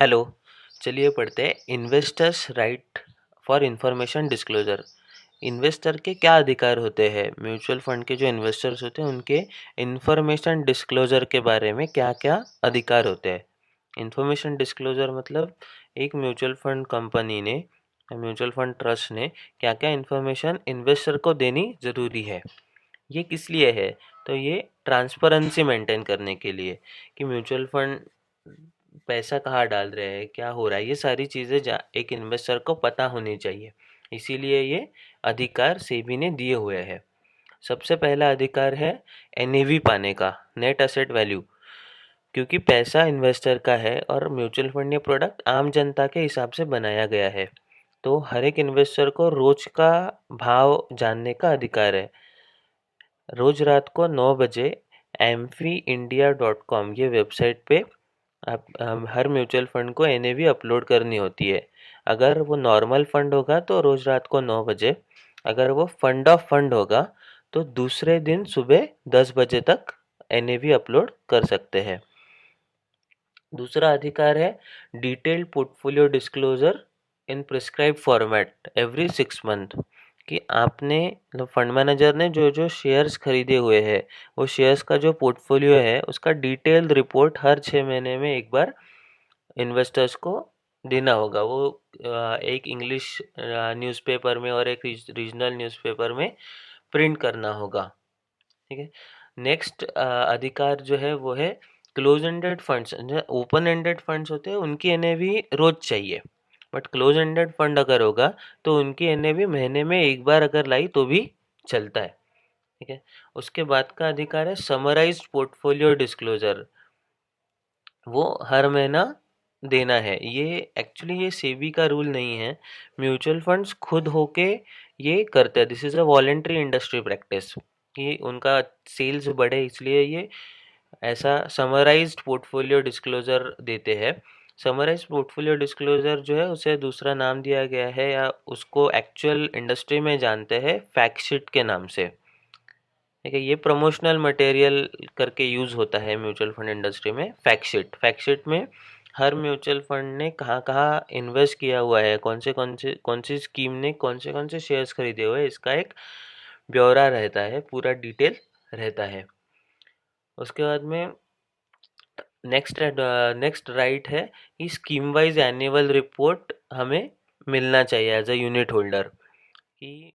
Hello. चलिए पढ़ते हैं investors right for information disclosure. Investor के क्या अधिकार होते हैं? म्यूचुअल फंड के जो इन्वेस्टर्स होते हैं उनके इंफॉर्मेशन डिस्क्लोजर के बारे में क्या क्या अधिकार होते हैं। इंफॉर्मेशन डिस्क्लोजर मतलब एक म्यूचुअल फंड कंपनी ने, म्यूचुअल फंड ट्रस्ट ने क्या क्या इन्फॉर्मेशन इन्वेस्टर को देनी ज़रूरी है। ये किस लिए है? तो ये ट्रांसपेरेंसी मेंटेन करने के लिए कि म्यूचुअल फंड पैसा कहाँ डाल रहे हैं, क्या हो रहा है, ये सारी चीज़ें एक इन्वेस्टर को पता होनी चाहिए। इसीलिए ये अधिकार सेबी ने दिए हुए हैं। सबसे पहला अधिकार है एनएवी पाने का, नेट एसेट वैल्यू। क्योंकि पैसा इन्वेस्टर का है और म्यूचुअल फंड ये प्रोडक्ट आम जनता के हिसाब से बनाया गया है, तो हर एक इन्वेस्टर को रोज का भाव जानने का अधिकार है। रोज रात को 9 बजे amfiindia.com ये वेबसाइट पे आप हर म्यूचुअल फंड को एनएवी अपलोड करनी होती है। अगर वो नॉर्मल फंड होगा तो रोज रात को 9 बजे, अगर वो फंड ऑफ फंड होगा तो दूसरे दिन सुबह 10 बजे तक एनएवी अपलोड कर सकते हैं। दूसरा अधिकार है detailed portfolio disclosure in prescribe format every 6 month. कि आपने फंड मैनेजर ने जो जो शेयर्स खरीदे हुए हैं, वो शेयर्स का जो पोर्टफोलियो है उसका डिटेल्ड रिपोर्ट हर 6 महीने में एक बार इन्वेस्टर्स को देना होगा। वो एक इंग्लिश न्यूज़पेपर में और एक रीजनल न्यूज़पेपर में प्रिंट करना होगा। ठीक है। नेक्स्ट अधिकार जो है वो है close ended funds. Open ended funds होते हैं उनकी एनएवी रोज चाहिए, बट क्लोज एंडेड फंड अगर होगा तो उनकी एनएवी महीने में एक बार अगर लाई तो भी चलता है। ठीक है। उसके बाद का अधिकार है समराइज्ड पोर्टफोलियो डिस्क्लोजर। वो हर महीना देना है। ये एक्चुअली ये सेबी का रूल नहीं है, म्यूचुअल फंड्स खुद होके ये करते हैं। This is a voluntary industry practice कि उनका सेल्स बढ़े, इसलिए ये ऐसा समराइज्ड पोर्टफोलियो डिस्क्लोजर देते हैं। समराइज्ड पोर्टफोलियो डिस्क्लोजर जो है उसे दूसरा नाम दिया गया है, या उसको एक्चुअल इंडस्ट्री में जानते हैं फैक्ट शीट के नाम से। ठीक है। ये प्रमोशनल मटेरियल करके यूज़ होता है म्यूचुअल फंड इंडस्ट्री में। फैक्ट शीट में हर म्यूचुअल फंड ने कहाँ कहाँ इन्वेस्ट किया हुआ है, कौन सी स्कीम ने कौन से शेयर्स खरीदे हुए हैं, इसका एक ब्यौरा रहता है, पूरा डिटेल रहता है। उसके बाद में नेक्स्ट राइट है कि स्कीम वाइज एनुअल रिपोर्ट हमें मिलना चाहिए एज अ यूनिट होल्डर। कि